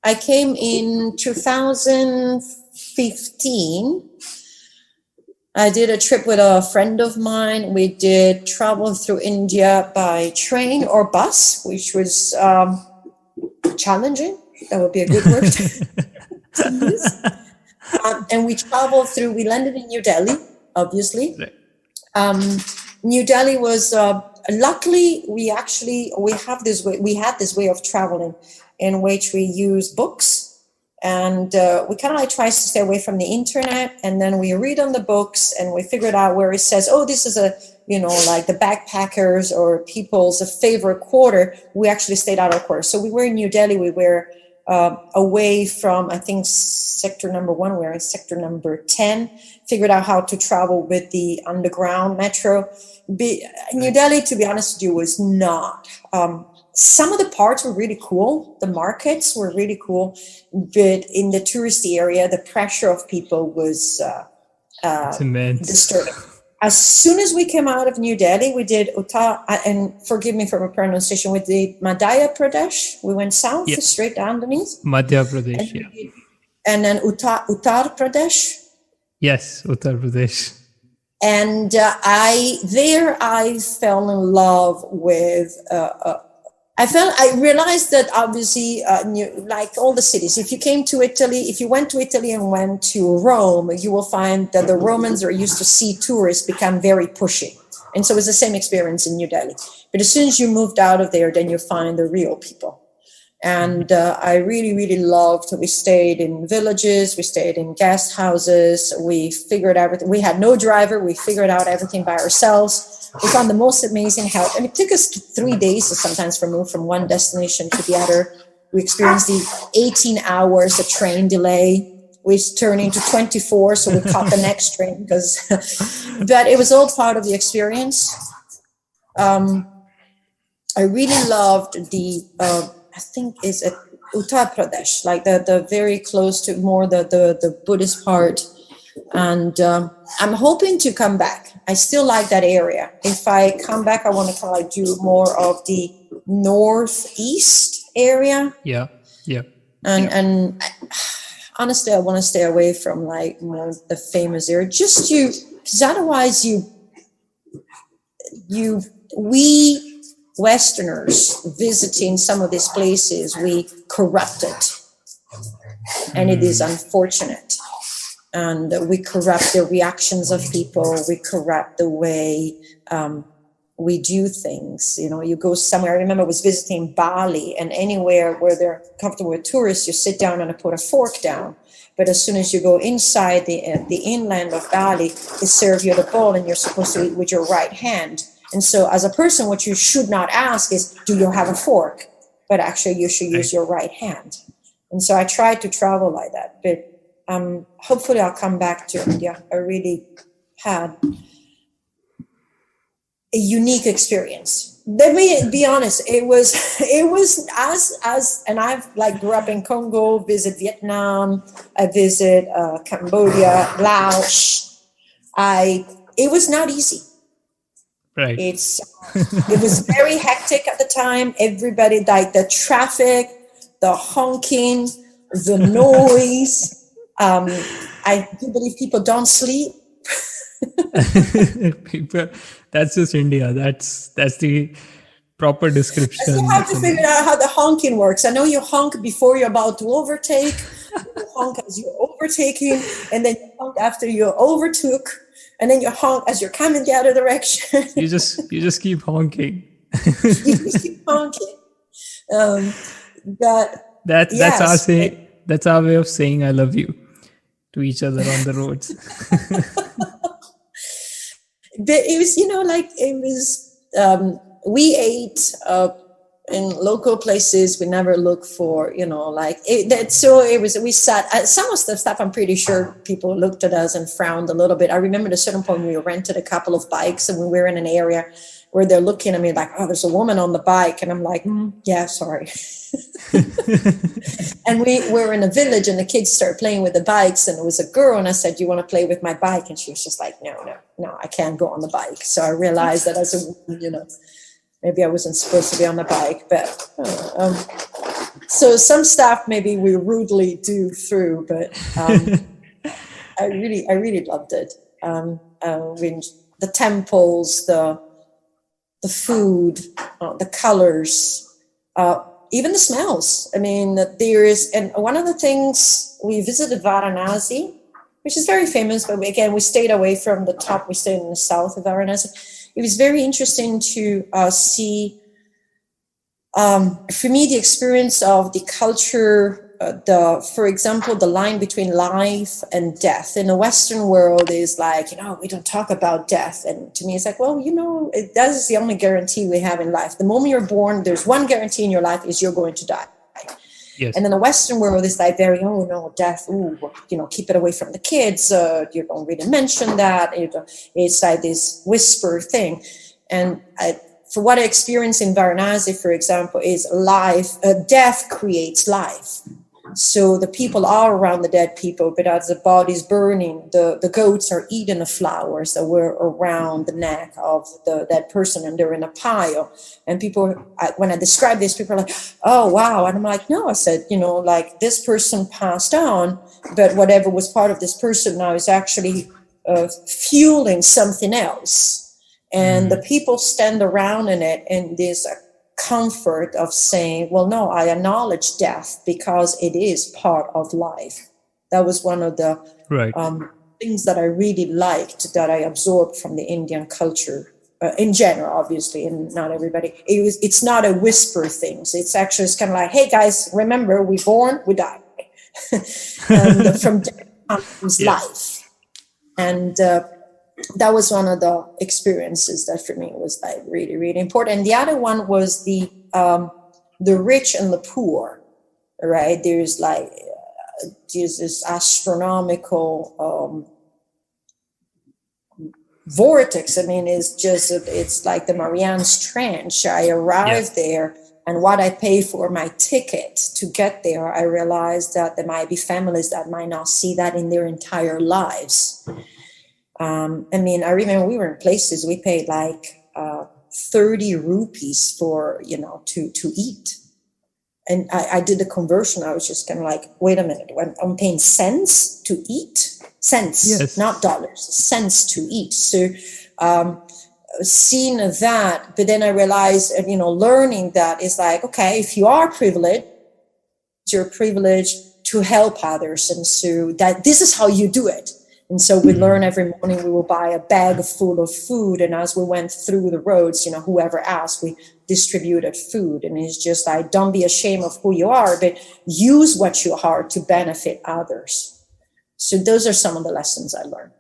I came in 2015. I did a trip with a friend of mine. We did travel through India by train or bus, which was challenging. That would be a good word to use. And we traveled through, we landed in New Delhi, obviously. Right. New Delhi was, luckily, we had this way of traveling in which we use books. And we kind of like try to stay away from the internet, and then we read on the books and we figured out where it says, oh, this is like the backpackers or people's favorite quarter. We actually stayed out of quarter. So we were in New Delhi. We were away from, I think, sector number 1. We were in sector number 10. Figured out how to travel with the underground metro. New Delhi, to be honest with you, was not. Some of the parts were really cool. The markets were really cool. But in the touristy area, the pressure of people was disturbing. As soon as we came out of New Delhi, we did and forgive me for my pronunciation, we did Madhya Pradesh. We went south, straight down underneath. Madhya Pradesh, and then Uttar Pradesh. Yes, Uttar Pradesh. And I fell in love with I realized that obviously, like all the cities, if you went to Italy and went to Rome, you will find that the Romans are used to see tourists become very pushy. And so it's the same experience in New Delhi. But as soon as you moved out of there, then you find the real people. And I really, really loved, we stayed in villages, we stayed in guest houses, we figured everything. We had no driver, we figured out everything by ourselves. We found the most amazing help. And it took us 3 days to sometimes move from one destination to the other. We experienced the 18 hours, the train delay, which turned into 24. So we caught the next train but it was all part of the experience. I really loved I think it's Uttar Pradesh, like the very close to more the Buddhist part. And I'm hoping to come back. I still like that area. If I come back, I want to kind of like do more of the northeast area. Yeah. And honestly, I want to stay away from like more the famous area, because otherwise we Westerners visiting some of these places, we corrupt it. And it is unfortunate. And we corrupt the reactions of people. We corrupt the way we do things. You go somewhere. I remember I was visiting Bali, and anywhere where they're comfortable with tourists, you sit down and put a fork down. But as soon as you go inside the inland of Bali, they serve you the bowl, and you're supposed to eat with your right hand. And so as a person, what you should not ask is, do you have a fork? But actually, you should use your right hand. And so I tried to travel like that. But hopefully I'll come back to India. I really had a unique experience. Let me be honest. It was and I've like grew up in Congo, visit Vietnam, I visit Cambodia, Laos. It was not easy. Right. It was very hectic at the time. Everybody, like the traffic, the honking, the noise. I do believe people don't sleep. That's just India. That's the proper description. You have to figure out how the honking works. I know you honk before you're about to overtake, you honk as you're overtaking, and then you honk after you overtook, and then you honk as you're coming the other direction. you just keep honking. You just keep honking. That's our way of saying I love you to each other on the roads. But it was, we ate in local places. We never looked for, we sat, some of the stuff I'm pretty sure people looked at us and frowned a little bit. I remember at a certain point we rented a couple of bikes and we were in an area where they're looking at me like, oh, there's a woman on the bike. And I'm like, yeah, sorry. And we were in a village and the kids started playing with the bikes and it was a girl. And I said, do you want to play with my bike? And she was just like, no, I can't go on the bike. So I realized that as a woman, maybe I wasn't supposed to be on the bike, but So some stuff maybe we rudely do through, but I really loved it. When the temples, the food, the colors, even the smells. I mean, and one of the things, we visited Varanasi, which is very famous, but we stayed away from the top. We stayed in the south of Varanasi. It was very interesting to see, for me, the experience of the culture, for example, the line between life and death in the Western world is like, we don't talk about death. And to me, it's like, well, that is the only guarantee we have in life. The moment you're born, there's one guarantee in your life is you're going to die. Yes. And then the Western world is like very, oh no, death, keep it away from the kids. You don't really mention that. It's like this whisper thing. And for what I experienced in Varanasi, for example, is death creates life. So the people are around the dead people, but as the body's burning, the goats are eating the flowers that were around the neck of the dead person, and they're in a pile. And people, when I describe this, people are like, oh, wow. And I'm like, no, I said, like this person passed on, but whatever was part of this person now is actually fueling something else. And the people stand around in it, and there's a comfort of saying, well, no, I acknowledge death because it is part of life. That was one of the things that I really liked, that I absorbed from the Indian culture in general, obviously, and not everybody. It's not a whisper thing. It's kind of like, hey guys, remember, we're born, we die. And from death comes life. And that was one of the experiences that for me was like really, really important. And the other one was the rich and the poor, right? There's this astronomical vortex. I mean, it's like the Marianas Trench. I arrived there, and what I pay for my ticket to get there, I realized that there might be families that might not see that in their entire lives. I remember we were in places we paid like 30 rupees for, to eat. And I did the conversion. I was just kind of like, wait a minute, I'm paying cents to eat? Cents, not dollars, cents to eat. So seeing that, but then I realized, learning that is like, okay, if you are privileged, you're privileged to help others. And so that this is how you do it. And so we learn every morning we will buy a bag full of food. And as we went through the roads, whoever asked, we distributed food. And it's just like, don't be ashamed of who you are, but use what you are to benefit others. So those are some of the lessons I learned.